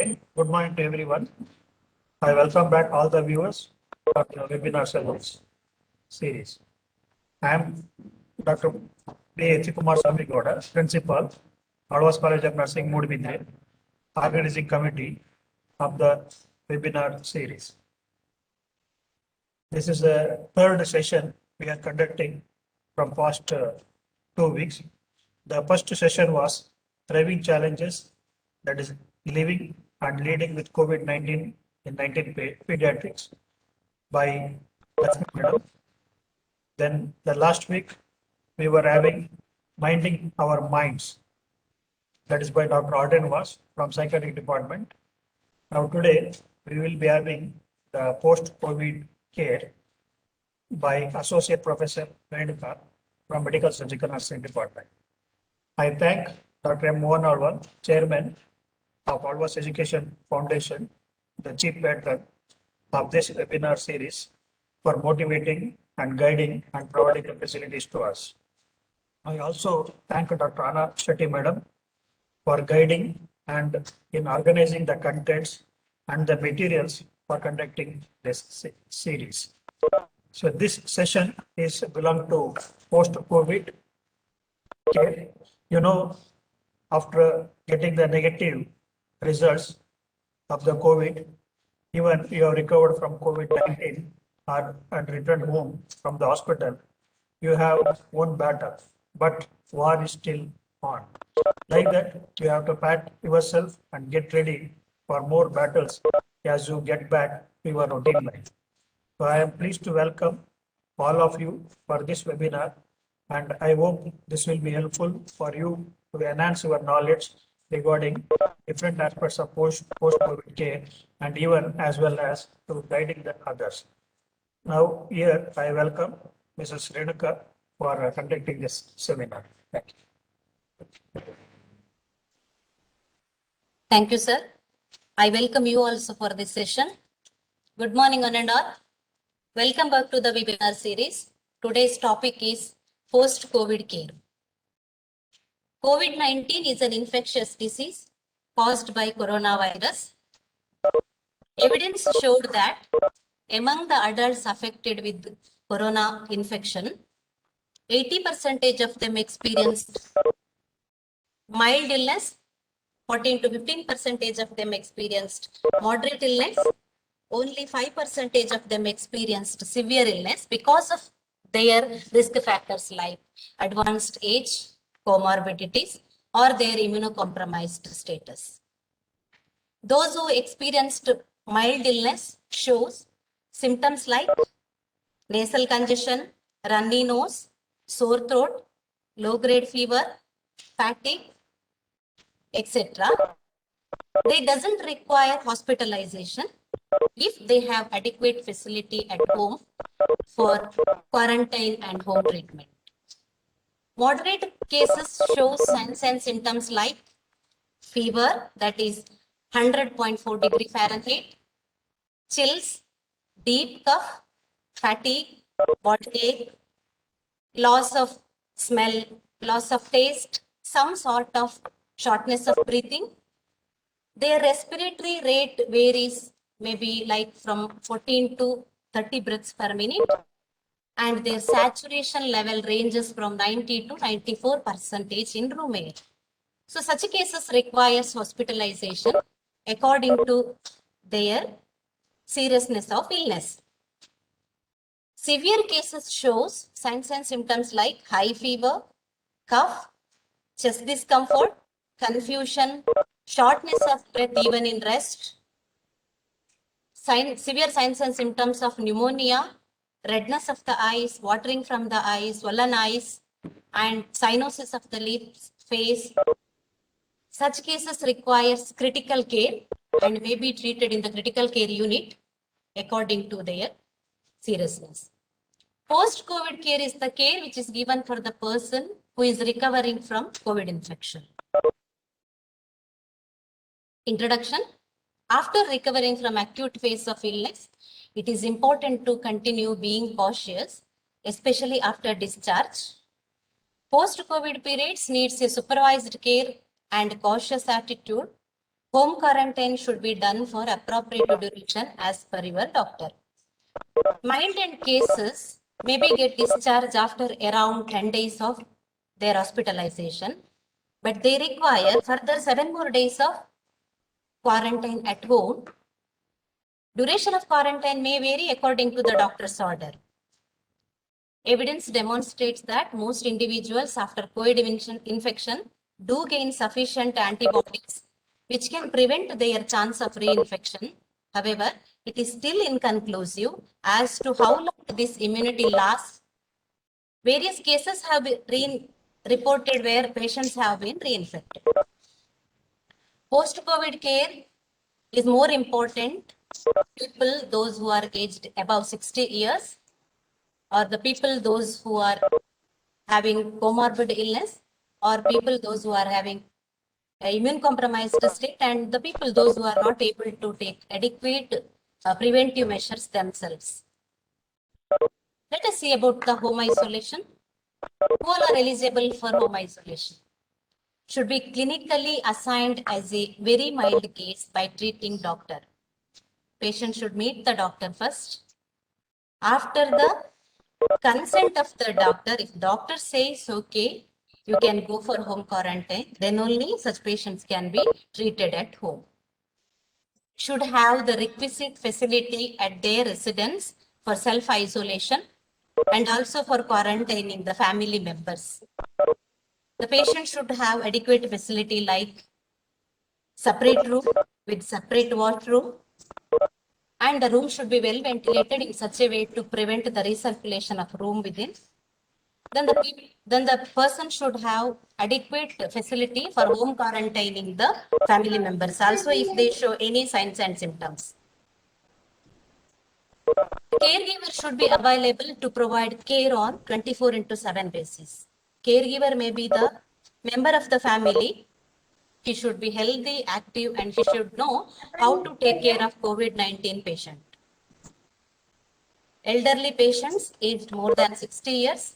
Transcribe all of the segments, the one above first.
Okay, good morning to everyone. I welcome back all the viewers of the webinar series. I am Dr. B. H. Kumar Swami Gowda, Principal, Advas College of Nursing, Mudbindre, Organizing Committee of the webinar series. This is the third session we are conducting from past 2 weeks. The first session was thriving challenges, that is living and leading with COVID-19 in 19 pediatrics by Lakshmi Madam. Then the last week we were having minding our minds, that is by Dr. Arden Was from psychiatric department. Now today we will be having the post-COVID care by Associate Professor Renuka from Medical Surgical Nursing Department. I thank Dr. M. Mohan Alwan, Chairman of Alwas Education Foundation, the chief patron of this webinar series, for motivating and guiding and providing the facilities to us. I also thank Dr. Anna Shetty Madam for guiding and in organizing the contents and the materials for conducting this series. So this session is belong to post-COVID care. You know, after getting the negative results of the COVID, even you have recovered from COVID-19 and returned home from the hospital, you have won battle, but war is still on. Like that, you have to pat yourself and get ready for more battles as you get back to your routine life. So I am pleased to welcome all of you for this webinar, and I hope this will be helpful for you to enhance your knowledge regarding different aspects of post-COVID care and even as well as to guiding the others. Now here I welcome Mrs. Renuka for conducting this seminar. Thank you. Thank you, sir. I welcome you also for this session. Good morning, one and all. Welcome back to the webinar series. Today's topic is post-COVID care. COVID-19 is an infectious disease caused by coronavirus. Evidence showed that among the adults affected with corona infection, 80% of them experienced mild illness, 14 to 15% of them experienced moderate illness, only 5% of them experienced severe illness because of their risk factors like advanced age, comorbidities, or their immunocompromised status. Those who experienced mild illness shows symptoms like nasal congestion, runny nose, sore throat, low-grade fever, fatigue, etc. They doesn't require hospitalization if they have adequate facility at home for quarantine and home treatment. Moderate cases show signs and symptoms like fever, that is 100.4 degree Fahrenheit, chills, deep cough, fatigue, body ache, loss of smell, loss of taste, some sort of shortness of breathing. Their respiratory rate varies, maybe like from 14 to 30 breaths per minute, and their saturation level ranges from 90 to 94% in room air. So such cases requires hospitalization according to their seriousness of illness. Severe cases shows signs and symptoms like high fever, cough, chest discomfort, confusion, shortness of breath even in rest, severe signs and symptoms of pneumonia, redness of the eyes, watering from the eyes, swollen eyes, and cyanosis of the lips, face. Such cases requires critical care and may be treated in the critical care unit according to their seriousness. Post-COVID care is the care which is given for the person who is recovering from COVID infection. Introduction. After recovering from acute phase of illness, it is important to continue being cautious, especially after discharge. Post-COVID periods needs a supervised care and cautious attitude. home quarantine should be done for appropriate duration as per your doctor. Mild end cases maybe get discharged after around 10 days of their hospitalization, but they require further 7 more days of quarantine at home. Duration of quarantine may vary according to the doctor's order. Evidence demonstrates that most individuals after COVID infection do gain sufficient antibodies which can prevent their chance of reinfection. However, it is still inconclusive as to how long this immunity lasts. Various cases have been reported where patients have been reinfected. Post-COVID care is more important. People, those who are aged above 60 years, or the people, those who are having comorbid illness, or people, those who are having immune compromised state, and the people, those who are not able to take adequate preventive measures themselves. Let us see about the home isolation. Who all are eligible for home isolation? Should be clinically assigned as a very mild case by treating doctor. Patient should meet the doctor first. After the consent of the doctor, if doctor says okay, you can go for home quarantine, then only such patients can be treated at home. Should have the requisite facility at their residence for self-isolation and also for quarantining the family members. The patient should have adequate facility like separate room with separate washroom, and the room should be well ventilated in such a way to prevent the recirculation of room within. Then the person should have adequate facility for home quarantining the family members also if they show any signs and symptoms. Caregiver should be available to provide care on 24/7 basis. Caregiver may be the member of the family. He should be healthy, active, and he should know how to take care of COVID-19 patient. Elderly patients aged more than 60 years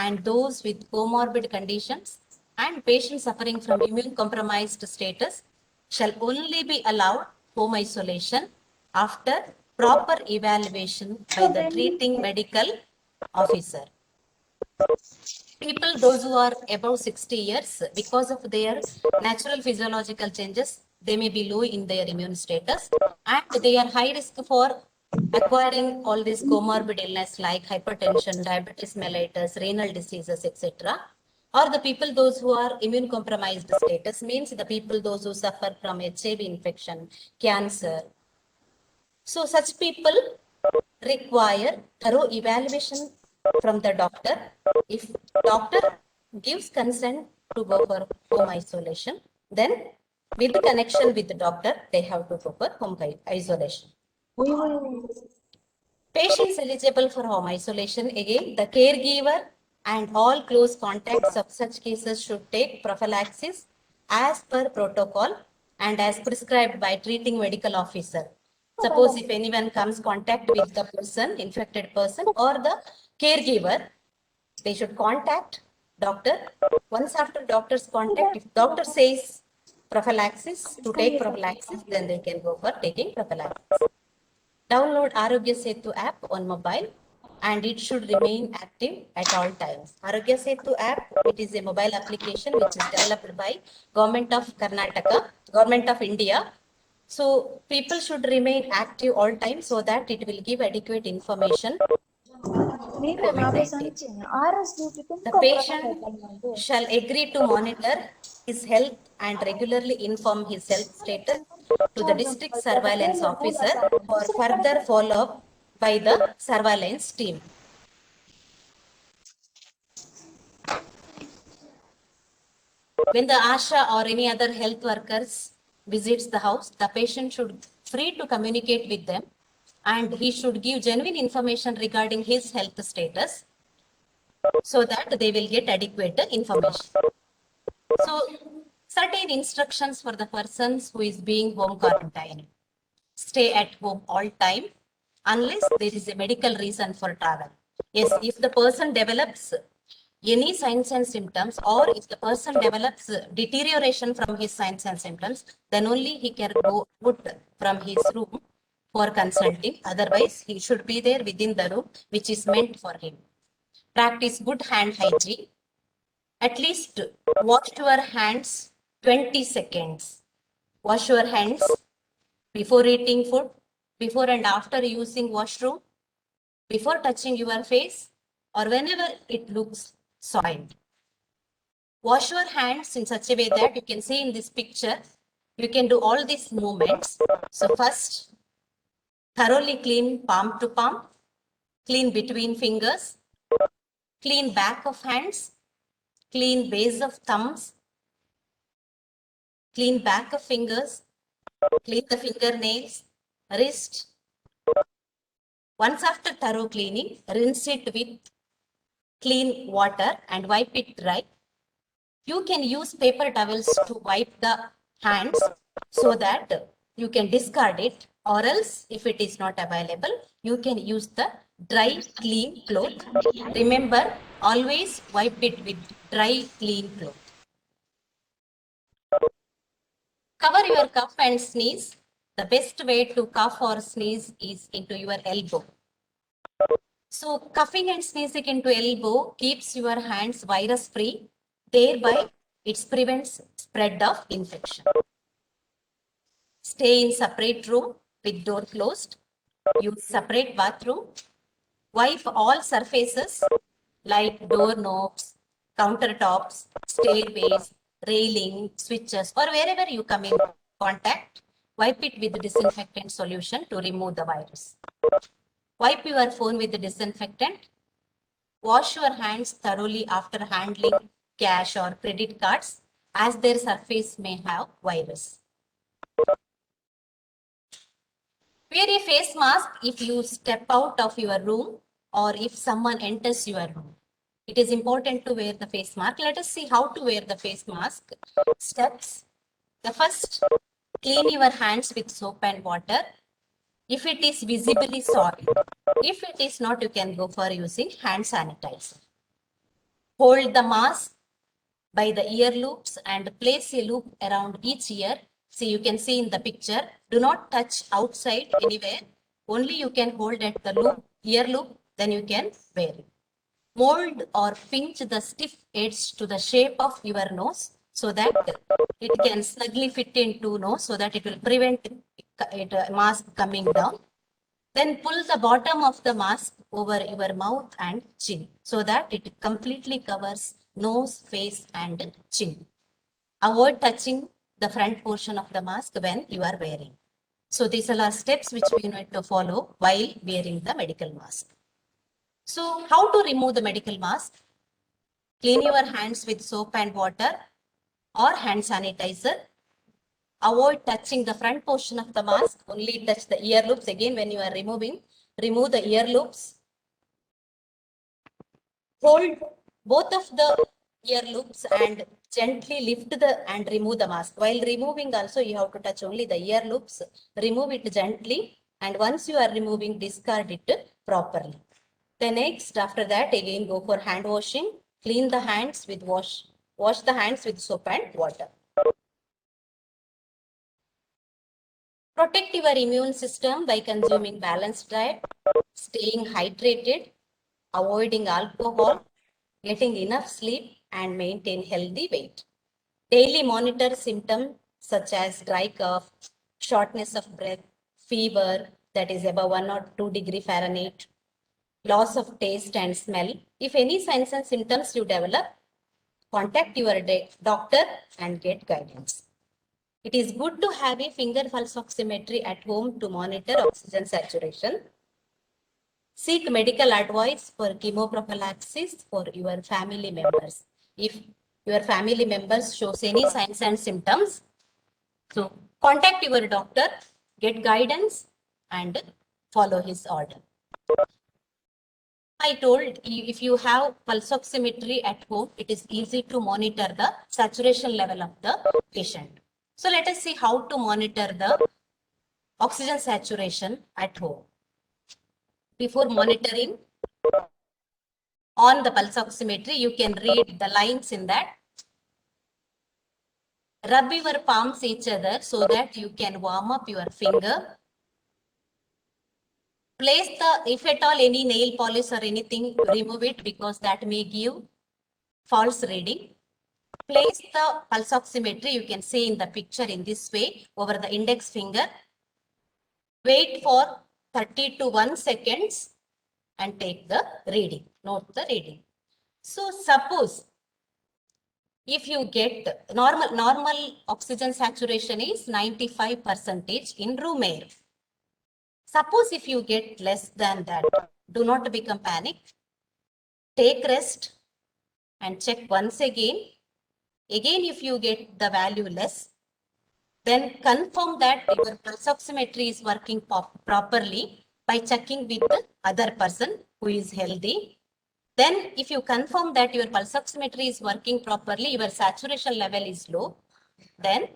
and those with comorbid conditions and patients suffering from immune compromised status shall only be allowed home isolation after proper evaluation by the treating medical officer. People, those who are above 60 years, because of their natural physiological changes, they may be low in their immune status and they are high risk for acquiring all these comorbid illness like hypertension, diabetes mellitus, renal diseases, etc. Or the people, those who are immune compromised status, means the people, those who suffer from HIV infection, cancer. So such people require thorough evaluation from the doctor. If doctor gives consent to go for home isolation, then with the connection with the doctor, they have to go for home isolation. Patients eligible for home isolation, again, the caregiver and all close contacts of such cases should take prophylaxis as per protocol and as prescribed by treating medical officer. Suppose if anyone comes contact with the person, infected person or the caregiver, they should contact doctor. Once after doctor's contact, if doctor says prophylaxis, to take prophylaxis, then they can go for taking prophylaxis. Download Arogya Setu app on mobile and it should remain active at all times. Arogya Setu app, it is a mobile application which is developed by Government of Karnataka, Government of India. So people should remain active all time so that it will give adequate information. The patient shall agree to monitor his health and regularly inform his health status to the district surveillance officer for further follow-up by the surveillance team. When the ASHA or any other health workers visits the house, the patient should free to communicate with them and he should give genuine information regarding his health status so that they will get adequate information. So, certain instructions for the persons who is being home quarantined. Stay at home all time unless there is a medical reason for travel. Yes, if the person develops any signs and symptoms, or if the person develops deterioration from his signs and symptoms, then only he can go out from his room for consulting. Otherwise, he should be there within the room which is meant for him. Practice good hand hygiene. At least wash your hands 20 seconds. Wash your hands before eating food, before and after using washroom, before touching your face, or whenever it looks soiled. Wash your hands in such a way that you can see in this picture, you can do all these movements. So first, thoroughly clean palm to palm, clean between fingers, clean back of hands, clean base of thumbs, clean back of fingers, clean the fingernails, wrist. Once after thorough cleaning, rinse it with clean water and wipe it dry. You can use paper towels to wipe the hands so that you can discard it, or else if it is not available, you can use the dry clean cloth. Remember, always wipe it with dry clean cloth. Cover your cough and sneeze. The best way to cough or sneeze is into your elbow. So coughing and sneezing into elbow keeps your hands virus free. Thereby, it prevents spread of infection. Stay in separate room with door closed. Use separate bathroom. Wipe all surfaces like doorknobs, countertops, stairways, railing, switches, or wherever you come in contact. Wipe it with disinfectant solution to remove the virus. Wipe your phone with the disinfectant. Wash your hands thoroughly after handling cash or credit cards, as their surface may have virus. Wear a face mask if you step out of your room or if someone enters your room. It is important to wear the face mask. Let us see how to wear the face mask. Steps. The first, clean your hands with soap and water. If it is visibly soiled, if it is not, you can go for using hand sanitizer. Hold the mask by the ear loops and place a loop around each ear. See, you can see in the picture, do not touch outside anywhere. Only you can hold at the loop, ear loop, then you can wear it. Mold or pinch the stiff edge to the shape of your nose so that it can snugly fit into nose, so that it will prevent mask coming down. Then pull the bottom of the mask over your mouth and chin so that it completely covers nose, face and chin. Avoid touching the front portion of the mask when you are wearing. So these are steps which we need to follow while wearing the medical mask. So how to remove the medical mask? Clean your hands with soap and water or hand sanitizer. Avoid touching the front portion of the mask. Only touch the ear loops. Again, when you are removing, remove the ear loops. Hold both of the ear loops and gently lift and remove the mask. While removing also, you have to touch only the ear loops. Remove it gently, and once you are removing, discard it properly. Then next, after that, again go for hand washing. Clean the hands with wash the hands with soap and water. Protect your immune system by consuming balanced diet, staying hydrated, avoiding alcohol, getting enough sleep, and maintain healthy weight. Daily monitor symptoms such as dry cough, shortness of breath, fever that is above 1 or 2 degree Fahrenheit, loss of taste and smell. If any signs and symptoms you develop, contact your doctor and get guidance. It is good to have a finger pulse oximetry at home to monitor oxygen saturation. Seek medical advice for chemoprophylaxis for your family members. If your family members shows any signs and symptoms, so contact your doctor, get guidance and follow his order. I told you, if you have pulse oximetry at home, it is easy to monitor the saturation level of the patient. So let us see how to monitor the oxygen saturation at home. Before monitoring, on the pulse oximetry, you can read the lines in that. Rub your palms each other so that you can warm up your finger. Place if at all any nail polish or anything, remove it because that may give false reading. Place the pulse oximetry, you can see in the picture in this way, over the index finger. Wait for 30 to 1 seconds and take the reading, note the reading. So suppose if you get normal oxygen saturation is 95% in room air. Suppose if you get less than that, do not become panic. Take rest and check once again. Again, if you get the value less, then confirm that your pulse oximetry is working properly by checking with the other person who is healthy. Then if you confirm that your pulse oximetry is working properly, your saturation level is low, then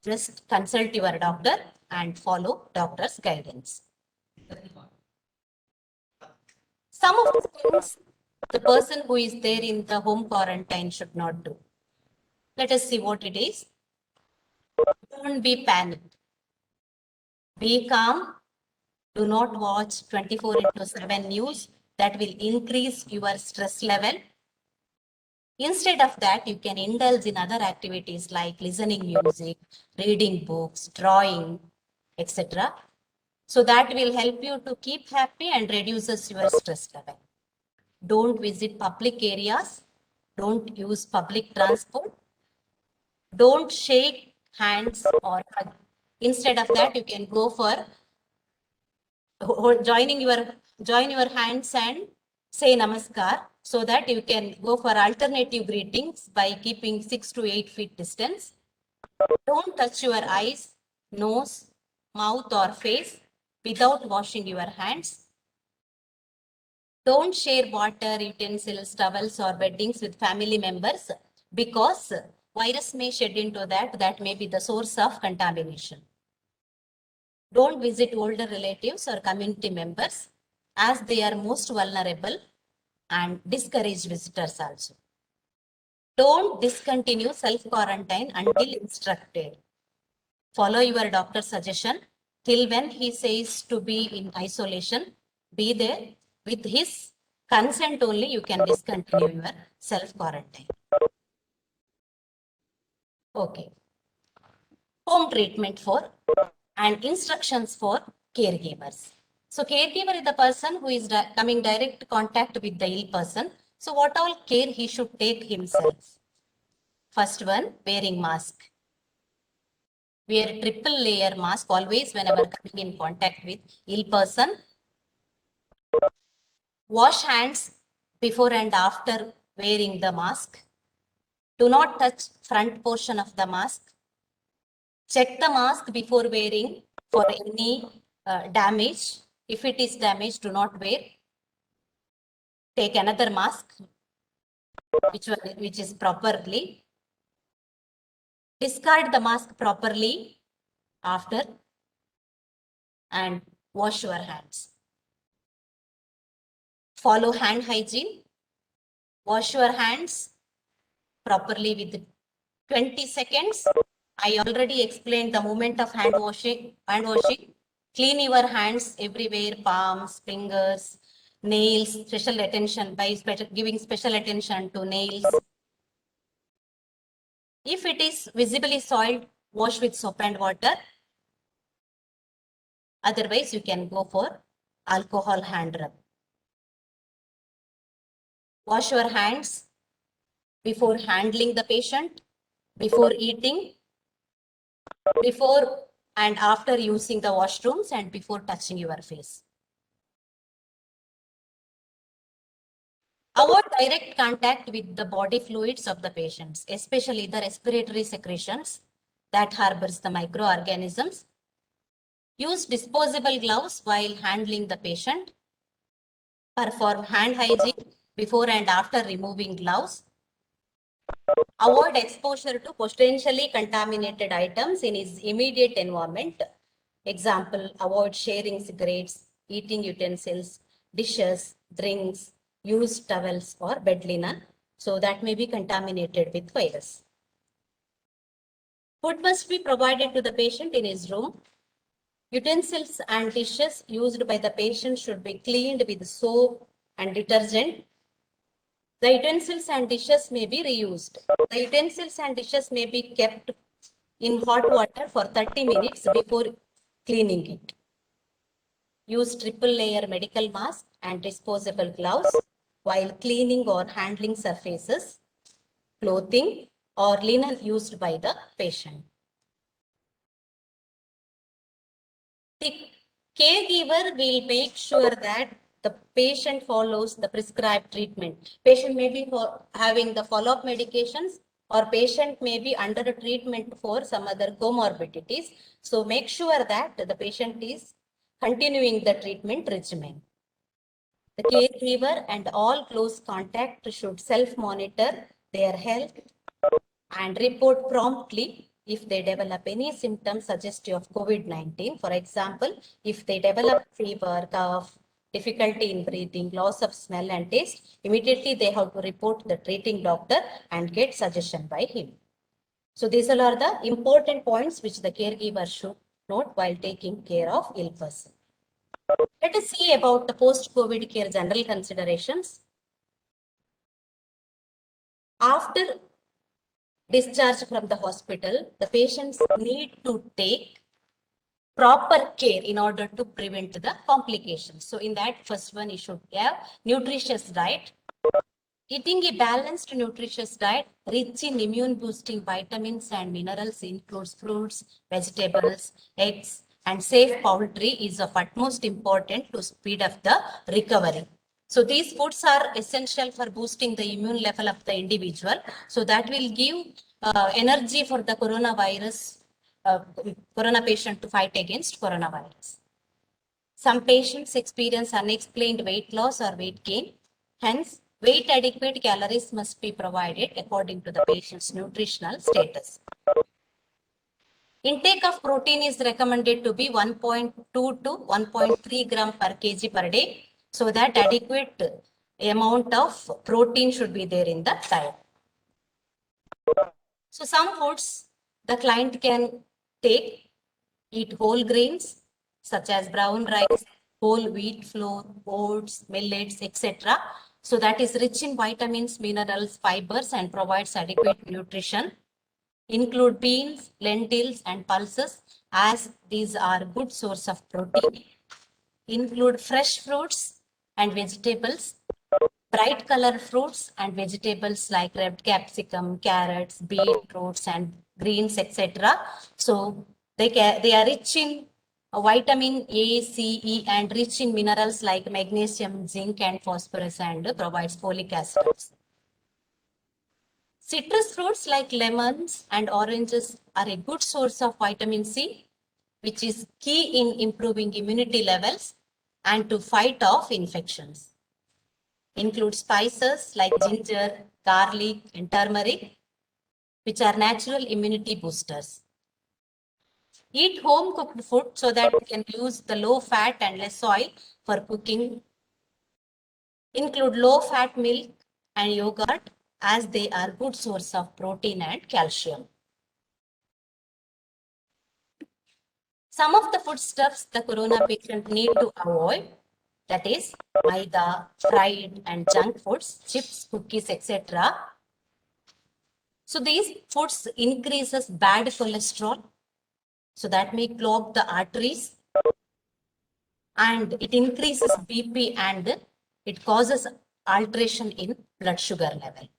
just consult your doctor and follow doctor's guidance. Some of the things the person who is there in the home quarantine should not do. Let us see what it is. Don't be panicked. Be calm. Do not watch 24/7 news. That will increase your stress level. Instead of that, you can indulge in other activities like listening music, reading books, drawing, etc. So that will help you to keep happy and reduces your stress level. Don't visit public areas. Don't use public transport. Don't shake hands or hug. Instead of that, you can go for join your hands and say namaskar, so that you can go for alternative greetings by keeping 6 to 8 feet distance. Don't touch your eyes, nose, mouth or face without washing your hands. Don't share water, utensils, towels or beddings with family members because virus may shed into that. That may be the source of contamination. Don't visit older relatives or community members as they are most vulnerable, and discourage visitors also. Don't discontinue self-quarantine until instructed. Follow your doctor's suggestion till when he says to be in isolation. Be there. With his consent only, you can discontinue your self-quarantine. Okay. Home treatment for and instructions for caregivers. So caregiver is the person who is coming direct contact with the ill person. So what all care he should take himself? First one, wearing mask. Wear triple layer mask always whenever coming in contact with ill person. Wash hands before and after wearing the mask. Do not touch front portion of the mask. Check the mask before wearing for any damage. If it is damaged, do not wear. Take another mask, which is properly. Discard the mask properly after and wash your hands. Follow hand hygiene. Wash your hands properly with 20 seconds. I already explained the movement of hand washing. Clean your hands everywhere, palms, fingers, nails, special attention by giving special attention to nails. If it is visibly soiled, wash with soap and water. Otherwise, you can go for alcohol hand rub. Wash your hands before handling the patient, before eating, before and after using the washrooms, and before touching your face. Avoid direct contact with the body fluids of the patients, especially the respiratory secretions that harbors the microorganisms. Use disposable gloves while handling the patient. Perform hand hygiene before and after removing gloves. Avoid exposure to potentially contaminated items in his immediate environment. Example, avoid sharing cigarettes, eating utensils, dishes, drinks, use towels or bed linen. So that may be contaminated with virus. Food must be provided to the patient in his room. Utensils and dishes used by the patient should be cleaned with soap and detergent. The utensils and dishes may be reused. The utensils and dishes may be kept in hot water for 30 minutes before cleaning it. Use triple layer medical mask and disposable gloves while cleaning or handling surfaces, clothing, or linen used by the patient. The caregiver will make sure that the patient follows the prescribed treatment. Patient may be having the follow-up medications, or patient may be under a treatment for some other comorbidities. So make sure that the patient is continuing the treatment regimen. The caregiver and all close contact should self-monitor their health and report promptly if they develop any symptoms suggestive of COVID-19. For example, if they develop fever, cough, difficulty in breathing, loss of smell and taste, immediately they have to report the treating doctor and get suggestion by him. So these all are the important points which the caregiver should note while taking care of ill person. Let us see about the post-COVID care general considerations. After discharge from the hospital, the patients need to take proper care in order to prevent the complications. So in that first one, you should have nutritious diet. Eating a balanced nutritious diet rich in immune boosting vitamins and minerals includes fruits, vegetables, eggs, and safe poultry is of utmost importance to speed up the recovery. So these foods are essential for boosting the immune level of the individual. So that will give energy for the corona patient to fight against coronavirus. Some patients experience unexplained weight loss or weight gain. Hence, weight adequate calories must be provided according to the patient's nutritional status. Intake of protein is recommended to be 1.2 to 1.3 gram per kg per day, so that adequate amount of protein should be there in the diet. So some foods the client can take, eat whole grains such as brown rice, whole wheat flour, oats, millets, etc. So that is rich in vitamins, minerals, fibers, and provides adequate nutrition. Include beans, lentils, and pulses as these are good source of protein. Include fresh fruits and vegetables, bright color fruits and vegetables like red capsicum, carrots, beetroots, and greens, etc. So they are rich in vitamin A, C, E, and rich in minerals like magnesium, zinc, and phosphorus, and provides folic acid. Citrus fruits like lemons and oranges are a good source of vitamin C, which is key in improving immunity levels and to fight off infections. Include spices like ginger, garlic, and turmeric, which are natural immunity boosters. Eat home cooked food so that you can use the low fat and less oil for cooking. Include low fat milk and yogurt as they are good source of protein and calcium. Some of the foodstuffs the corona patient need to avoid, that is maida, fried and junk foods, chips, cookies, etc. So these foods increases bad cholesterol, so that may clog the arteries, and it increases BP and it causes alteration in blood sugar level.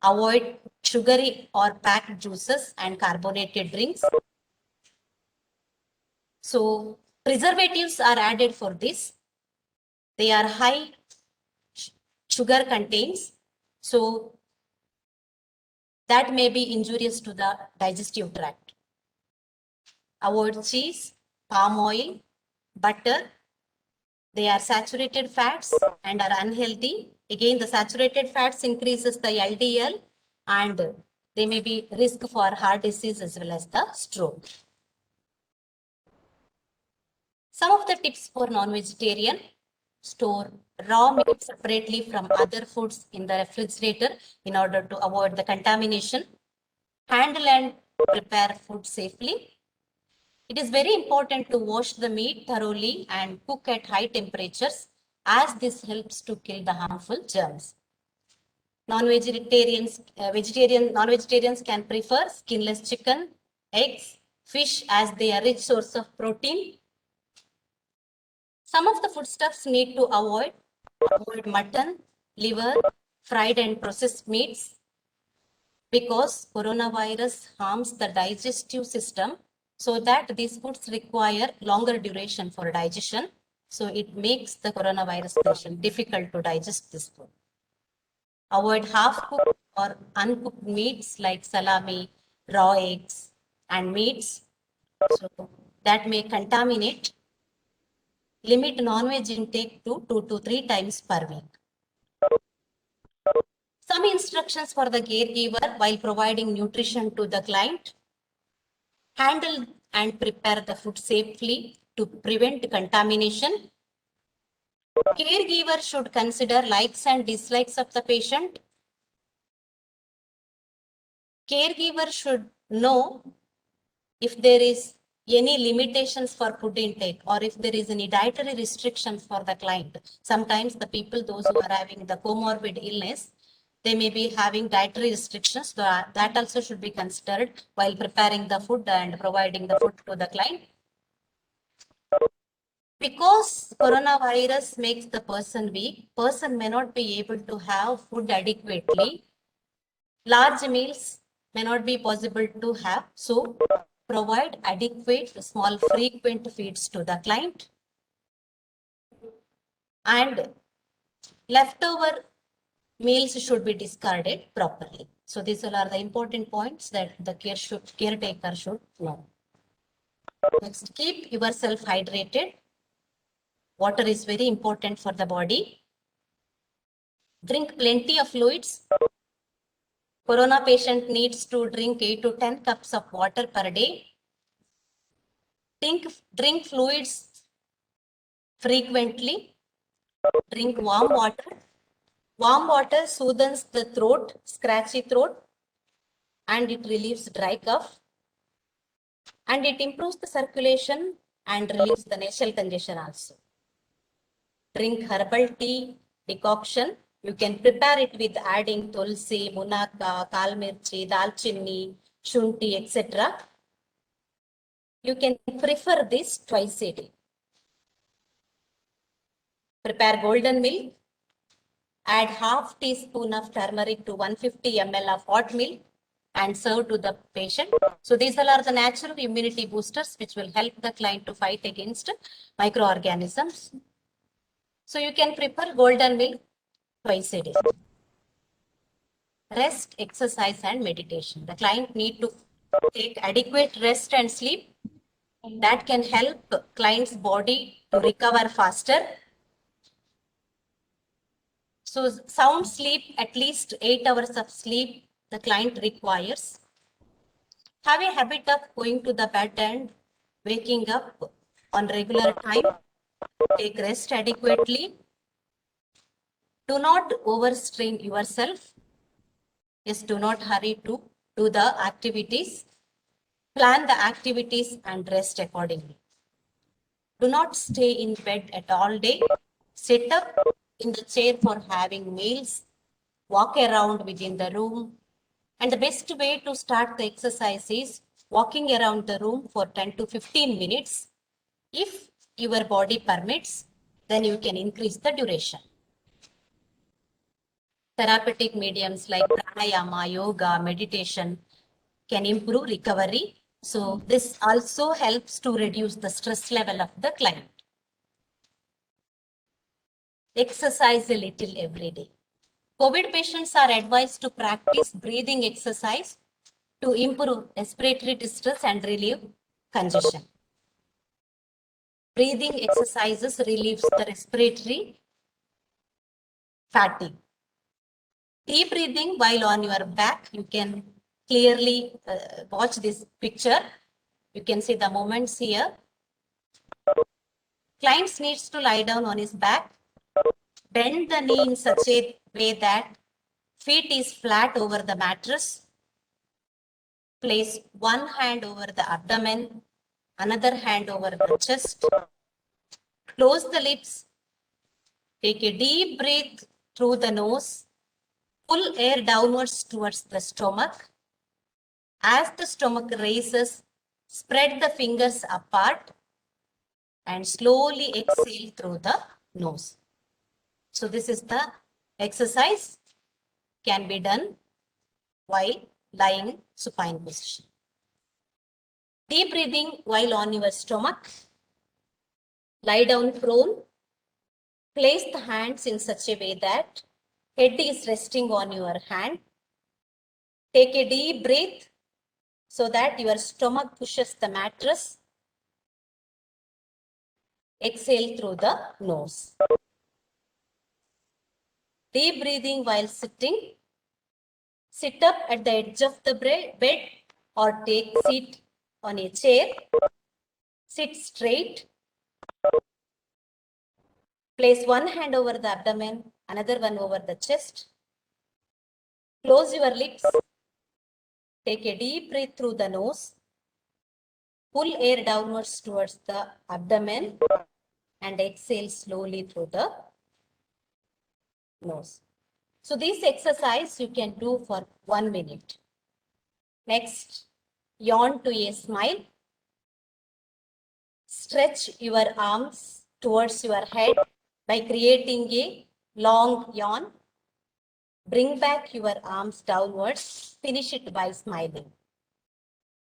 Avoid sugary or packed juices and carbonated drinks. So preservatives are added for this. They are high sugar contains, so that may be injurious to the digestive tract. Avoid cheese, palm oil, butter. They are saturated fats and are unhealthy. Again, the saturated fats increases the LDL and they may be risk for heart disease as well as the stroke. Some of the tips for non-vegetarian: store raw meat separately from other foods in the refrigerator in order to avoid the contamination. Handle and prepare food safely. It is very important to wash the meat thoroughly and cook at high temperatures, as this helps to kill the harmful germs. Non-vegetarians can prefer skinless chicken, eggs, fish, as they are rich source of protein. Some of the foodstuffs need to avoid mutton, liver, fried and processed meats, because coronavirus harms the digestive system, so that these foods require longer duration for digestion. So it makes the coronavirus patient difficult to digest this food. Avoid half-cooked or uncooked meats like salami, raw eggs, and meats, so that may contaminate. Limit non-veg intake to 2 to 3 times per week. Some instructions for the caregiver while providing nutrition to the client. Handle and prepare the food safely to prevent contamination. Caregiver should consider likes and dislikes of the patient. Caregiver should know if there is any limitations for food intake, or if there is any dietary restrictions for the client. Sometimes the people, those who are having the comorbid illness, they may be having dietary restrictions. That also should be considered while preparing the food and providing the food to the client. Because coronavirus makes the person weak, person may not be able to have food adequately. Large meals may not be possible to have. So provide adequate, small, frequent feeds to the client. And leftover meals should be discarded properly. So these all are the important points that the caretaker should know. Next, keep yourself hydrated. Water is very important for the body. Drink plenty of fluids. Corona patient needs to drink 8 to 10 cups of water per day. Drink fluids frequently. Drink warm water. Warm water soothes the throat, scratchy throat, and it relieves dry cough. And it improves the circulation and relieves the nasal congestion also. Drink herbal tea decoction. You can prepare it with adding tulsi, munaka, kalmirchi, dalchini, shunti, etc. You can prefer this twice a day. Prepare golden milk. Add half teaspoon of turmeric to 150 ml of hot milk and serve to the patient. So these all are the natural immunity boosters which will help the client to fight against microorganisms. So you can prepare golden milk twice a day. Rest, exercise and meditation. The client need to take adequate rest and sleep. That can help client's body to recover faster. So sound sleep, at least 8 hours of sleep the client requires. Have a habit of going to the bed and waking up on regular time. Take rest adequately. Do not overstrain yourself. Yes, do not hurry to do the activities. Plan the activities and rest accordingly. Do not stay in bed at all day. Sit up in the chair for having meals. Walk around within the room. And the best way to start the exercise is walking around the room for 10 to 15 minutes. If your body permits, then you can increase the duration. Therapeutic mediums like pranayama, yoga, meditation can improve recovery. So this also helps to reduce the stress level of the client. Exercise a little every day. COVID patients are advised to practice breathing exercise to improve respiratory distress and relieve congestion. Breathing exercises relieves the respiratory fatigue. Deep breathing while on your back, you can clearly watch this picture. You can see the movements here. Client needs to lie down on his back Bend the knee in such a way that feet is flat over the mattress. Place one hand over the abdomen, another hand over the chest. Close the lips. Take a deep breath through the nose. Pull air downwards towards the stomach. As the stomach raises, spread the fingers apart and slowly exhale through the nose. So this is the exercise can be done while lying supine position. Deep breathing while on your stomach. Lie down prone. Place the hands in such a way that head is resting on your hand. Take a deep breath so that your stomach pushes the mattress. Exhale through the nose. Deep breathing while sitting. Sit up at the edge of the bed or take seat on a chair. Sit straight. Place one hand over the abdomen, another one over the chest. Close your lips. Take a deep breath through the nose. Pull air downwards towards the abdomen and exhale slowly through the nose. So this exercise you can do for 1 minute. Next, yawn to a smile. Stretch your arms towards your head by creating a long yawn. Bring back your arms downwards. Finish it by smiling.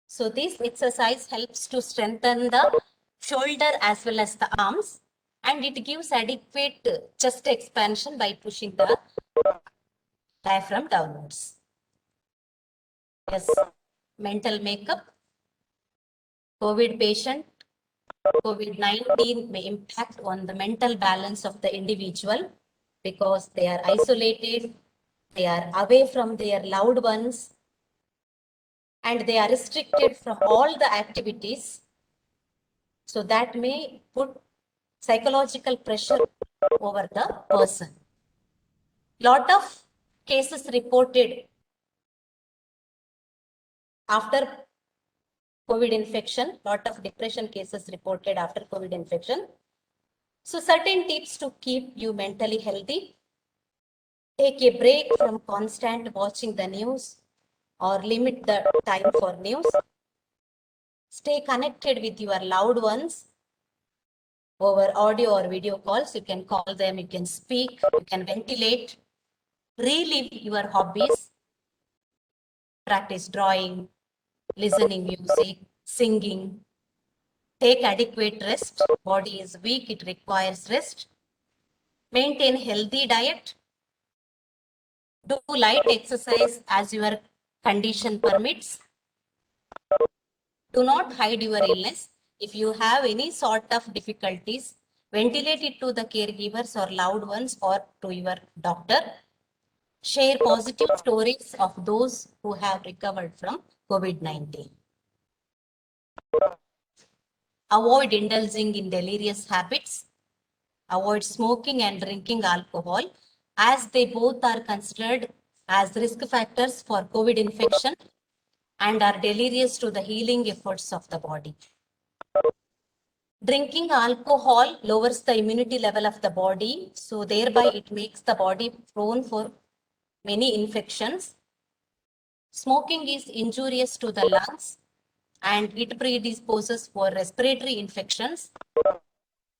So this exercise helps to strengthen the shoulder as well as the arms, and it gives adequate chest expansion by pushing the diaphragm downwards. Yes, mental makeup. COVID patient, COVID-19 may impact on the mental balance of the individual because they are isolated, they are away from their loved ones, and they are restricted from all the activities. So that may put psychological pressure over the person. Lot of cases reported after COVID infection, lot of depression cases reported after COVID infection. So certain tips to keep you mentally healthy. Take a break from constant watching the news or limit the time for news. Stay connected with your loved ones over audio or video calls. You can call them, you can speak, you can ventilate. Relive your hobbies. Practice drawing, listening music, singing. Take adequate rest. Body is weak, it requires rest. Maintain healthy diet. Do light exercise as your condition permits. Do not hide your illness. If you have any sort of difficulties, ventilate it to the caregivers or loved ones or to your doctor. Share positive stories of those who have recovered from COVID-19. Avoid indulging in delirious habits. Avoid smoking and drinking alcohol, as they both are considered as risk factors for COVID infection and are deleterious to the healing efforts of the body. Drinking alcohol lowers the immunity level of the body, so thereby it makes the body prone for many infections. Smoking is injurious to the lungs and it predisposes for respiratory infections.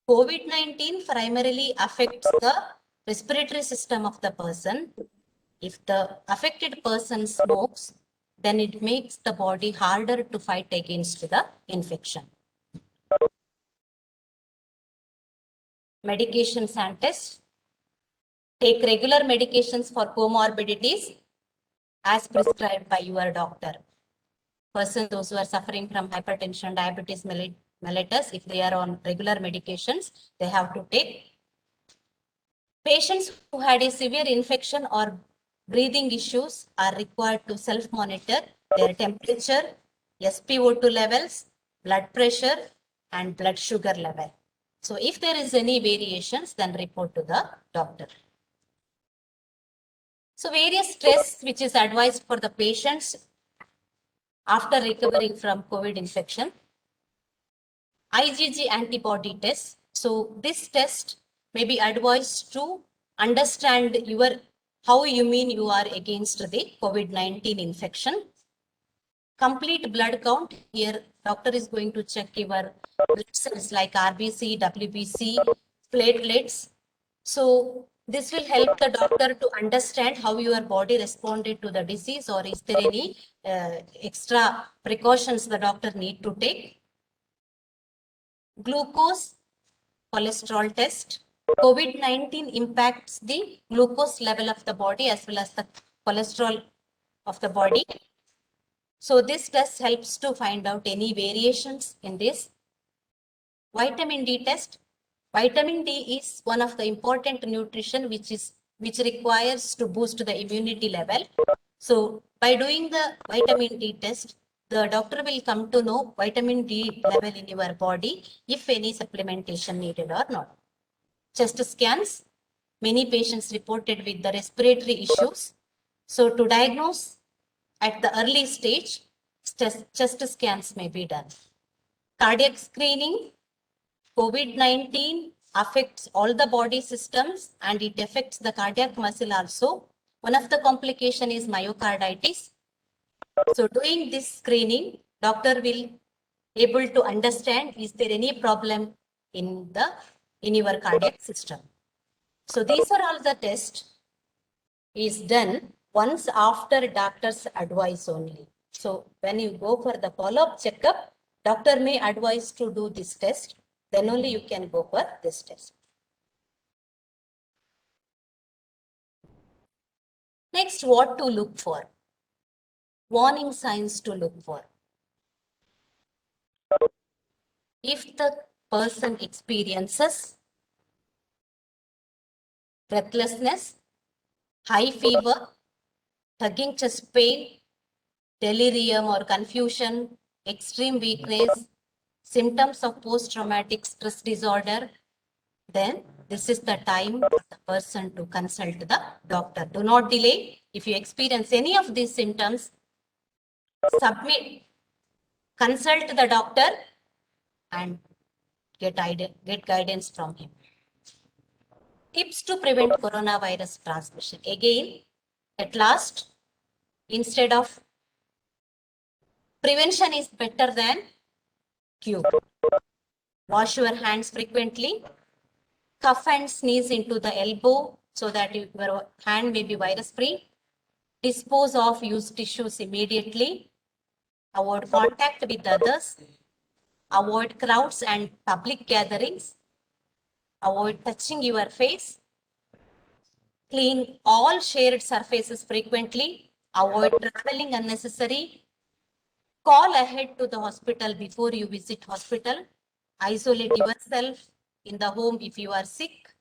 COVID-19 primarily affects the respiratory system of the person. If the affected person smokes, then it makes the body harder to fight against the infection. Medications and tests. Take regular medications for comorbidities as prescribed by your doctor. Those who are suffering from hypertension, diabetes mellitus, if they are on regular medications, they have to take. Patients who had a severe infection or breathing issues are required to self-monitor their temperature, SpO2 levels, blood pressure, and blood sugar level. So if there is any variations, then report to the doctor. So various tests which is advised for the patients after recovering from COVID infection. IgG antibody test. So this test may be advised to understand how immune you are against the COVID-19 infection. Complete blood count. Here, doctor is going to check your blood cells like RBC, WBC, platelets. So this will help the doctor to understand how your body responded to the disease, or is there any extra precautions the doctor need to take. Glucose, cholesterol test. COVID-19 impacts the glucose level of the body as well as the cholesterol of the body. So this test helps to find out any variations in this. Vitamin D test. Vitamin D is one of the important nutrition which requires to boost the immunity level. So by doing the vitamin D test, the doctor will come to know vitamin D level in your body, if any supplementation needed or not. Chest scans. Many patients reported with the respiratory issues. So to diagnose at the early stage, chest scans may be done. Cardiac screening. COVID-19 affects all the body systems and it affects the cardiac muscle also. One of the complication is myocarditis. So doing this screening, doctor will able to understand is there any problem in your cardiac system. So these are all the tests is done once after doctor's advice only. So when you go for the follow-up checkup, doctor may advise to do this test. Then only you can go for this test. Next, what to look for? Warning signs to look for. If the person experiences breathlessness, high fever, tugging chest pain, delirium or confusion, extreme weakness, symptoms of post-traumatic stress disorder, then this is the time for the person to consult the doctor. Do not delay. If you experience any of these symptoms, consult the doctor and get guidance from him. Tips to prevent coronavirus transmission. Again, at last, instead of prevention is better than cure. Wash your hands frequently. Cough and sneeze into the elbow so that your hand may be virus free. Dispose of used tissues immediately. Avoid contact with others. Avoid crowds and public gatherings. Avoid touching your face. Clean all shared surfaces frequently. Avoid traveling unnecessary. Call ahead to the hospital before you visit hospital. Isolate yourself in the home if you are sick.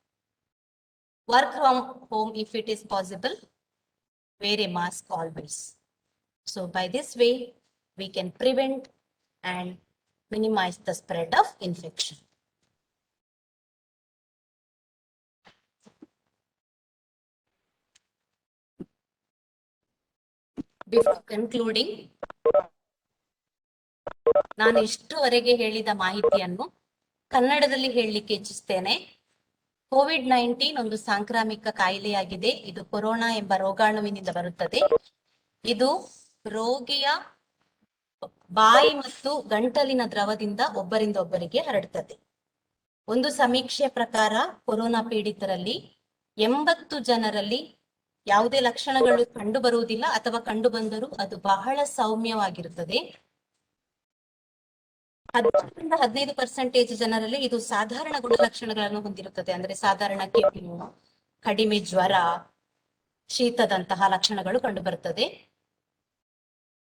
Work from home if it is possible. Wear a mask always. So by this way, we can prevent and minimize the spread of infection. Before concluding, ನಾನು ಇಷ್ಟುವರೆಗೆ ಹೇಳಿದ ಮಾಹಿತಿಯನ್ನು ಕನ್ನಡದಲ್ಲಿ ಹೇಳಲಿಕ್ಕೆ ಇಚ್ಛಿಸ್ತೇನೆ. COVID-19 ಒಂದು ಸಾಂಕ್ರಾಮಿಕ ಕಾಯಿಲೆಯಾಗಿದೆ. ಇದು corona ಎಂಬ ರೋಗಾಣುವಿನಿಂದ ಬರುತ್ತದೆ. ಇದು ರೋಗಿಯ ಬಾಯಿ ಮತ್ತು ಗಂಟಲಿನ ದ್ರವದಿಂದ ಒಬ್ಬರಿಂದ ಒಬ್ಬರಿಗೆ ಹರಡುತ್ತದೆ. ಒಂದು ಸಮೀಕ್ಷೆ ಪ್ರಕಾರ ಕೊರೋನಾ ಪೀಡಿತರಲ್ಲಿ 80 ಜನರಲ್ಲಿ ಯಾವುದೇ ಲಕ್ಷಣಗಳು ಕಂಡು ಬರುವುದಿಲ್ಲ ಅಥವಾ ಕಂಡು ಬಂದರೂ ಅದು ಬಹಳ ಸೌಮ್ಯವಾಗಿರುತ್ತದೆ. 10-15% ಜನರಲ್ಲಿ ಇದು ಸಾಧಾರಣ ಗುಣಲಕ್ಷಣಗಳನ್ನು ಹೊಂದಿರುತ್ತದೆ. ಅಂದ್ರೆ ಸಾಧಾರಣ ಕೆಮ್ಮು, ಕಡಿಮೆ ಜ್ವರ, ಶೀತದಂತಹ ಲಕ್ಷಣಗಳು ಕಂಡು ಬರುತ್ತದೆ.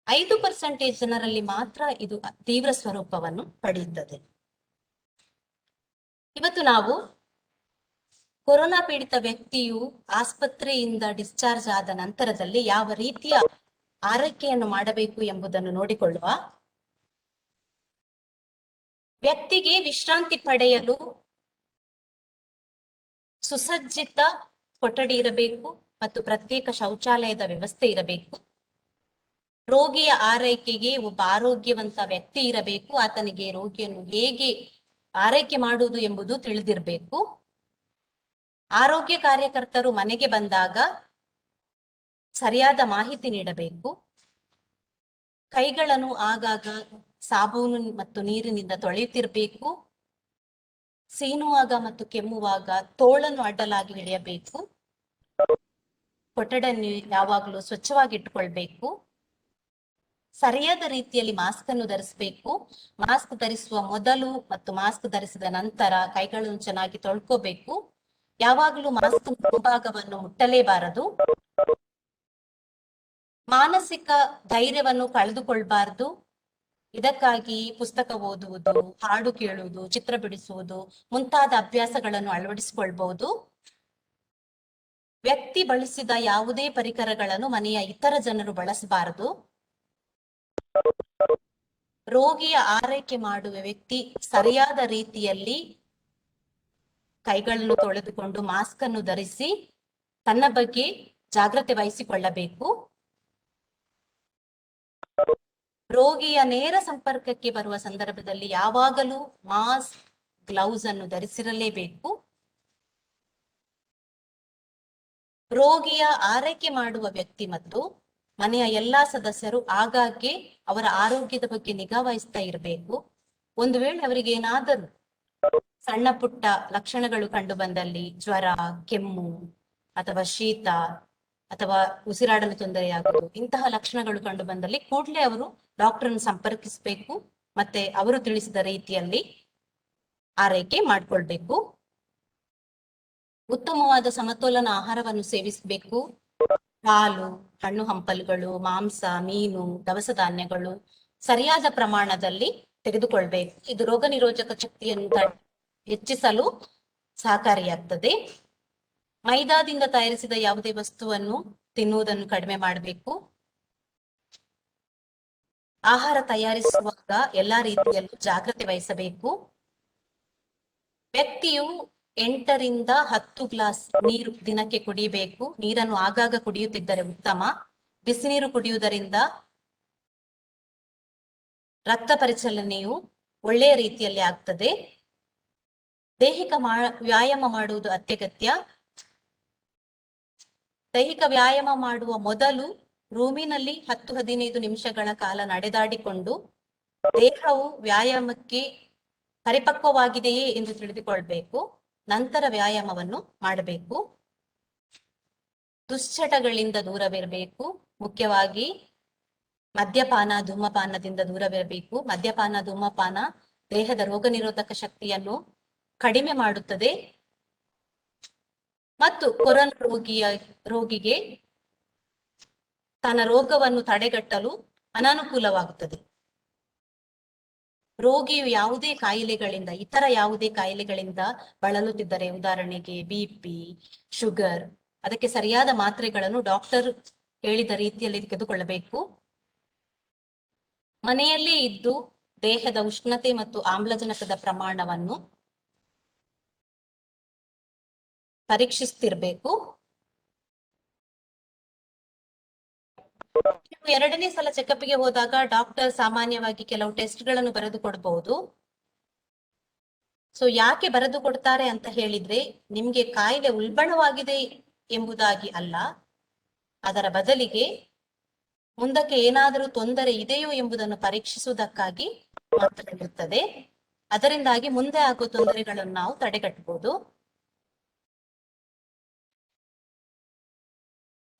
5% ಜನರಲ್ಲಿ ಮಾತ್ರ ಇದು ತೀವ್ರ ಸ್ವರೂಪವನ್ನು ಪಡೆಯುತ್ತದೆ. ಇವತ್ತು ನಾವು ಕೊರೋನಾ ಪೀಡಿತ ವ್ಯಕ್ತಿಯು ಆಸ್ಪತ್ರೆಯಿಂದ ಡಿಸ್ಚಾರ್ಜ್ ಆದ ನಂತರದಲ್ಲಿ ಯಾವ ರೀತಿಯ ಆರೈಕೆಯನ್ನು ಮಾಡಬೇಕು ಎಂಬುದನ್ನು ನೋಡಿಕೊಳ್ಳುವ. ವ್ಯಕ್ತಿಗೆ ವಿಶ್ರಾಂತಿ ಪಡೆಯಲು ಸುಸಜ್ಜಿತ ಕೊಠಡಿ ಇರಬೇಕು ಮತ್ತು ಪ್ರತ್ಯೇಕ ಶೌಚಾಲಯದ ವ್ಯವಸ್ಥೆ ಇರಬೇಕು. ರೋಗಿಯ ಆರೈಕೆಗೆ ಒಬ್ಬ ಆರೋಗ್ಯವಂತ ವ್ಯಕ್ತಿ ಇರಬೇಕು. ಆತನಿಗೆ ರೋಗಿಯನ್ನು ಹೇಗೆ ಆರೈಕೆ ಮಾಡುವುದು ಎಂಬುದು ತಿಳಿದಿರಬೇಕು. ಆರೋಗ್ಯ ಕಾರ್ಯಕರ್ತರು ಮನೆಗೆ ಬಂದಾಗ ಸರಿಯಾದ ಮಾಹಿತಿ ನೀಡಬೇಕು. ಕೈಗಳನ್ನು ಆಗಾಗ ಸಾಬೂನು ಮತ್ತು ನೀರಿನಿಂದ ತೊಳೆಯುತ್ತಿರಬೇಕು. ಸೀನುವಾಗ ಮತ್ತು ಕೆಮ್ಮುವಾಗ ತೋಳನ್ನು ಅಡ್ಡಲಾಗಿ ಹಿಡಿಯಬೇಕು. ಕೊಠಡಿಯನ್ನು ಯಾವಾಗಲೂ ಸ್ವಚ್ಛವಾಗಿ ಇಟ್ಟುಕೊಳ್ಬೇಕು. ಸರಿಯಾದ ರೀತಿಯಲ್ಲಿ ಮಾಸ್ಕ್ ಅನ್ನು ಧರಿಸಬೇಕು. ಮಾಸ್ಕ್ ಧರಿಸುವ ಮೊದಲು ಮತ್ತು ಮಾಸ್ಕ್ ಧರಿಸಿದ ನಂತರ ಕೈಗಳನ್ನು ಚೆನ್ನಾಗಿ ತೊಳ್ಕೋಬೇಕು. ಯಾವಾಗಲೂ ಮಾಸ್ಕ್ ಮುಂಭಾಗವನ್ನು ಮುಟ್ಟಲೇಬಾರದು. ಮಾನಸಿಕ ಧೈರ್ಯವನ್ನು ಕಳೆದುಕೊಳ್ಬಾರದು. ಇದಕ್ಕಾಗಿ ಪುಸ್ತಕ ಓದುವುದು, ಹಾಡು ಕೇಳುವುದು, ಚಿತ್ರ ಬಿಡಿಸುವುದು ಮುಂತಾದ ಅಭ್ಯಾಸಗಳನ್ನು ಅಳವಡಿಸಿಕೊಳ್ಬಹುದು. ವ್ಯಕ್ತಿ ಬಳಸಿದ ಯಾವುದೇ ಪರಿಕರಗಳನ್ನು ಮನೆಯ ಇತರ ಜನರು ಬಳಸಬಾರದು. ರೋಗಿಯ ಆರೈಕೆ ಮಾಡುವ ವ್ಯಕ್ತಿ ಸರಿಯಾದ ರೀತಿಯಲ್ಲಿ ಕೈಗಳನ್ನು ತೊಳೆದುಕೊಂಡು ಮಾಸ್ಕ್ ಅನ್ನು ಧರಿಸಿ ತನ್ನ ಬಗ್ಗೆ ಜಾಗ್ರತೆ ವಹಿಸಿಕೊಳ್ಳಬೇಕು. ರೋಗಿಯ ನೇರ ಸಂಪರ್ಕಕ್ಕೆ ಬರುವ ಸಂದರ್ಭದಲ್ಲಿ ಯಾವಾಗಲೂ ಮಾಸ್ಕ್, ಗ್ಲೌಸ್ ಅನ್ನು ಧರಿಸಿರಲೇಬೇಕು. ರೋಗಿಯ ಆರೈಕೆ ಮಾಡುವ ವ್ಯಕ್ತಿ ಮತ್ತು ಮನೆಯ ಎಲ್ಲಾ ಸದಸ್ಯರು ಆಗಾಗ್ಗೆ ಅವರ ಆರೋಗ್ಯದ ಬಗ್ಗೆ ನಿಗಾ ವಹಿಸ್ತಾ ಇರಬೇಕು. ಒಂದು ವೇಳೆ ಅವರಿಗೆ ಏನಾದರೂ ಸಣ್ಣ ಪುಟ್ಟ ಲಕ್ಷಣಗಳು ಕಂಡು ಬಂದಲ್ಲಿ, ಜ್ವರ, ಕೆಮ್ಮು ಅಥವಾ ಶೀತ ಅಥವಾ ಉಸಿರಾಡಲು ತೊಂದರೆಯಾಗುವುದು, ಇಂತಹ ಲಕ್ಷಣಗಳು ಕಂಡು ಬಂದಲ್ಲಿ ಕೂಡಲೇ ಅವರು ಡಾಕ್ಟರ್ನ ಸಂಪರ್ಕಿಸಬೇಕು. ಮತ್ತೆ ಅವರು ತಿಳಿಸಿದ ರೀತಿಯಲ್ಲಿ ಆರೈಕೆ ಮಾಡ್ಕೊಳ್ಬೇಕು. ಉತ್ತಮವಾದ ಸಮತೋಲನ ಆಹಾರವನ್ನು ಸೇವಿಸಬೇಕು. ಹಾಲು, ಹಣ್ಣು ಹಂಪಲುಗಳು, ಮಾಂಸ, ಮೀನು, ದವಸ ಧಾನ್ಯಗಳು ಸರಿಯಾದ ಪ್ರಮಾಣದಲ್ಲಿ ತೆಗೆದುಕೊಳ್ಬೇಕು. ಇದು ರೋಗ ನಿರೋಧಕ ಶಕ್ತಿಯನ್ನು ಹೆಚ್ಚಿಸಲು ಸಹಕಾರಿಯಾಗ್ತದೆ. ಮೈದಾದಿಂದ ತಯಾರಿಸಿದ ಯಾವುದೇ ವಸ್ತುವನ್ನು ತಿನ್ನುವುದನ್ನು ಕಡಿಮೆ ಮಾಡಬೇಕು. ಆಹಾರ ತಯಾರಿಸುವಾಗ ಎಲ್ಲಾ ರೀತಿಯಲ್ಲೂ ಜಾಗ್ರತೆ ವಹಿಸಬೇಕು. ವ್ಯಕ್ತಿಯು 8 ರಿಂದ 10 ಗ್ಲಾಸ್ ನೀರು ದಿನಕ್ಕೆ ಕುಡಿಯಬೇಕು. ನೀರನ್ನು ಆಗಾಗ ಕುಡಿಯುತ್ತಿದ್ದರೆ ಉತ್ತಮ. ಬಿಸಿ ನೀರು ಕುಡಿಯುವುದರಿಂದ ರಕ್ತ ಪರಿಚಲನೆಯು ಒಳ್ಳೆಯ ರೀತಿಯಲ್ಲಿ ಆಗ್ತದೆ. ದೈಹಿಕ ವ್ಯಾಯಾಮ ಮಾಡುವುದು ಅತ್ಯಗತ್ಯ. ದೈಹಿಕ ವ್ಯಾಯಾಮ ಮಾಡುವ ಮೊದಲು ರೂಮಿನಲ್ಲಿ 10-15 ನಿಮಿಷಗಳ ಕಾಲ ನಡೆದಾಡಿಕೊಂಡು ದೇಹವು ವ್ಯಾಯಾಮಕ್ಕೆ ಪರಿಪಕ್ವವಾಗಿದೆಯೇ ಎಂದು ತಿಳಿದುಕೊಳ್ಬೇಕು. ನಂತರ ವ್ಯಾಯಾಮವನ್ನು ಮಾಡಬೇಕು. ದುಶ್ಚಟಗಳಿಂದ ದೂರವಿರಬೇಕು. ಮುಖ್ಯವಾಗಿ ಮದ್ಯಪಾನ, ಧೂಮಪಾನದಿಂದ ದೂರವಿರಬೇಕು. ಮದ್ಯಪಾನ, ಧೂಮಪಾನ ದೇಹದ ರೋಗ ನಿರೋಧಕ ಶಕ್ತಿಯನ್ನು ಕಡಿಮೆ ಮಾಡುತ್ತದೆ ಮತ್ತು ಕೊರೋನಾ ರೋಗಿಗೆ ತನ್ನ ರೋಗವನ್ನು ತಡೆಗಟ್ಟಲು ಅನಾನುಕೂಲವಾಗುತ್ತದೆ. ರೋಗಿಯು ಯಾವುದೇ ಕಾಯಿಲೆಗಳಿಂದ, ಇತರ ಯಾವುದೇ ಕಾಯಿಲೆಗಳಿಂದ ಬಳಲುತ್ತಿದ್ದರೆ, ಉದಾಹರಣೆಗೆ BP, ಶುಗರ್, ಅದಕ್ಕೆ ಸರಿಯಾದ ಮಾತ್ರೆಗಳನ್ನು ಡಾಕ್ಟರ್ ಹೇಳಿದ ರೀತಿಯಲ್ಲಿ ತೆಗೆದುಕೊಳ್ಳಬೇಕು. ಮನೆಯಲ್ಲೇ ಇದ್ದು ದೇಹದ ಉಷ್ಣತೆ ಮತ್ತು ಆಮ್ಲಜನಕದ ಪ್ರಮಾಣವನ್ನು ಪರೀಕ್ಷಿಸ್ತಿರ್ಬೇಕು. ಎರಡನೇ ಸಲ ಚೆಕಪ್ಗೆ ಹೋದಾಗ ಡಾಕ್ಟರ್ ಸಾಮಾನ್ಯವಾಗಿ ಕೆಲವು ಟೆಸ್ಟ್ ಗಳನ್ನು ಬರೆದು ಕೊಡಬಹುದು. ಸೊ ಯಾಕೆ ಬರೆದು ಕೊಡ್ತಾರೆ ಅಂತ ಹೇಳಿದ್ರೆ, ನಿಮ್ಗೆ ಕಾಯಿಲೆ ಉಲ್ಬಣವಾಗಿದೆ ಎಂಬುದಾಗಿ ಅಲ್ಲ, ಅದರ ಬದಲಿಗೆ ಮುಂದಕ್ಕೆ ಏನಾದರೂ ತೊಂದರೆ ಇದೆಯೋ ಎಂಬುದನ್ನು ಪರೀಕ್ಷಿಸುವುದಕ್ಕಾಗಿ ಮಾತ್ರ ಇರುತ್ತದೆ. ಅದರಿಂದಾಗಿ ಮುಂದೆ ಆಗುವ ತೊಂದರೆಗಳನ್ನು ನಾವು ತಡೆಗಟ್ಟಬಹುದು.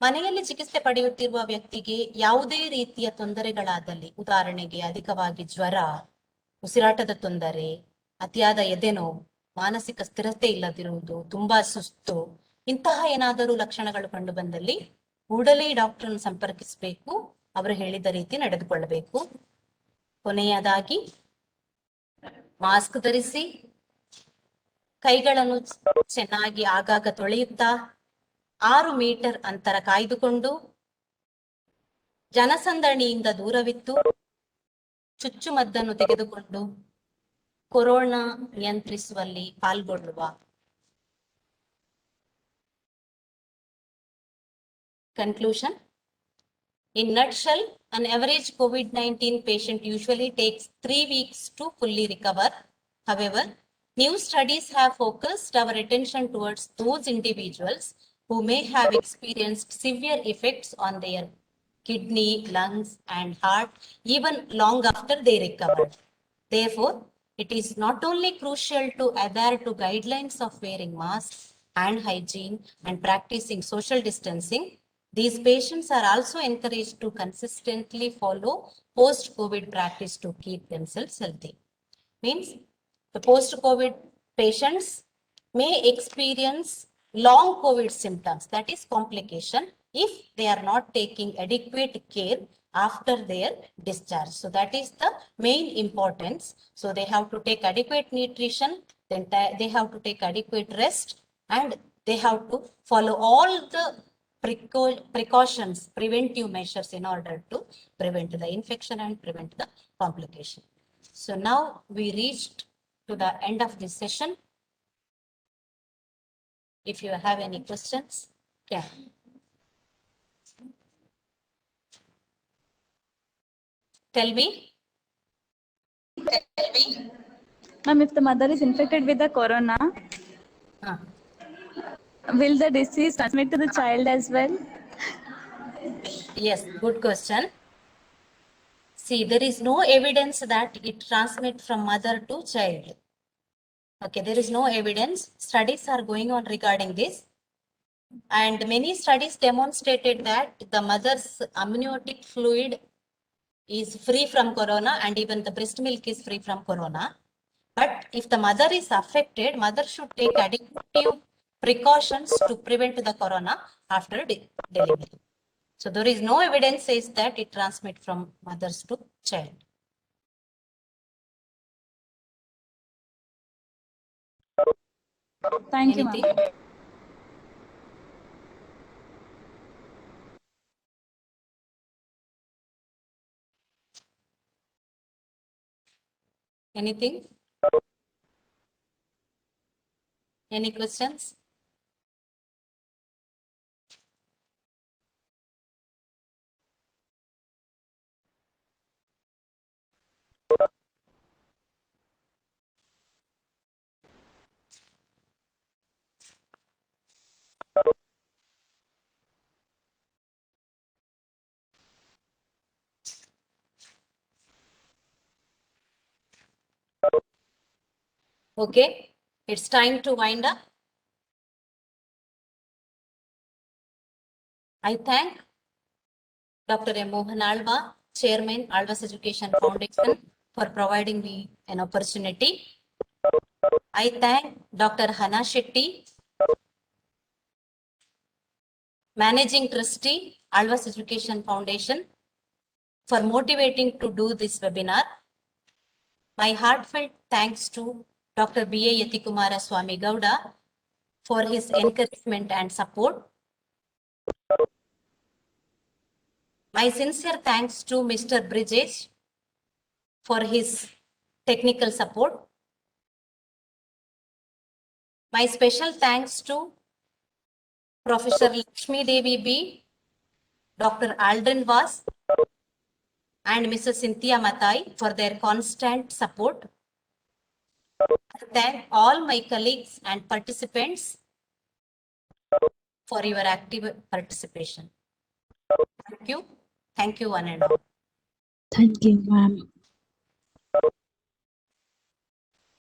ಮನೆಯಲ್ಲಿ ಚಿಕಿತ್ಸೆ ಪಡೆಯುತ್ತಿರುವ ವ್ಯಕ್ತಿಗೆ ಯಾವುದೇ ರೀತಿಯ ತೊಂದರೆಗಳಾದಲ್ಲಿ, ಉದಾಹರಣೆಗೆ ಅಧಿಕವಾಗಿ ಜ್ವರ, ಉಸಿರಾಟದ ತೊಂದರೆ, ಅತಿಯಾದ ಎದೆನೋವು, ಮಾನಸಿಕ ಸ್ಥಿರತೆ ಇಲ್ಲದಿರುವುದು, ತುಂಬಾ ಸುಸ್ತು, ಇಂತಹ ಏನಾದರೂ ಲಕ್ಷಣಗಳು ಕಂಡು ಬಂದಲ್ಲಿ ಕೂಡಲೇ ಡಾಕ್ಟರ್ನ ಸಂಪರ್ಕಿಸಬೇಕು. ಅವರು ಹೇಳಿದ ರೀತಿ ನಡೆದುಕೊಳ್ಳಬೇಕು. ಕೊನೆಯದಾಗಿ ಮಾಸ್ಕ್ ಧರಿಸಿ, ಕೈಗಳನ್ನು ಚೆನ್ನಾಗಿ ಆಗಾಗ ತೊಳೆಯುತ್ತಾ 6 ಮೀಟರ್ ಅಂತರ ಕಾಯ್ದುಕೊಂಡು, ಜನಸಂದಣಿಯಿಂದ ದೂರವಿದ್ದು ಚುಚ್ಚುಮದ್ದನ್ನು ತೆಗೆದುಕೊಂಡು ಕೊರೋನಾ ನಿಯಂತ್ರಿಸುವಲ್ಲಿ ಪಾಲ್ಗೊಳ್ಳುವ. Conclusion. In nutshell, an average COVID-19 patient usually takes 3 weeks to fully recover. However, new studies have focused our attention towards those individuals who may have experienced severe effects on their kidney, lungs, and heart even long after they recovered. Therefore, it is not only crucial to adhere to guidelines of wearing masks, hand hygiene, and practicing social distancing, these patients are also encouraged to consistently follow post-COVID practice to keep themselves healthy. Means the post-COVID patients may experience long COVID symptoms, that is complication, if they are not taking adequate care after their discharge. So that is the main importance. So they have to take adequate nutrition, then they have to take adequate rest, and they have to follow all the precautions, preventive measures in order to prevent the infection and prevent the complication. So now we reached to the end of this session. If you have any questions, yeah. Tell me. Ma'am, if the mother is infected with the corona, will the disease transmit to the child as well? Yes, good question. See, there is no evidence that it transmits from mother to child. Okay, there is no evidence. Studies are going on regarding this. And many studies demonstrated that the mother's amniotic fluid is free from corona, and even the breast milk is free from corona. But if the mother is affected, mother should take adequate precautions to prevent the corona after delivery. So there is no evidence says that it transmits from mothers to child. Thank you, Anything? ma'am. Anything? Any questions? Okay, it's time to wind up. I thank Dr. M. Mohan Alva, Chairman, Alva's Education Foundation, for providing me an opportunity. I thank Dr. Hana Shetty, Managing Trustee, Alva's Education Foundation, for motivating to do this webinar. My heartfelt thanks to Dr. B.A. Yatikumara Swami Gowda for his encouragement and support. My sincere thanks to Mr. Bridges for his technical support. My special thanks to Professor Lakshmi Devi B, Dr. Aldrin Vas, and Mrs. Cynthia Matai for their constant support. I thank all my colleagues and participants for your active participation. Thank you. Thank you, one and all. Thank you, ma'am.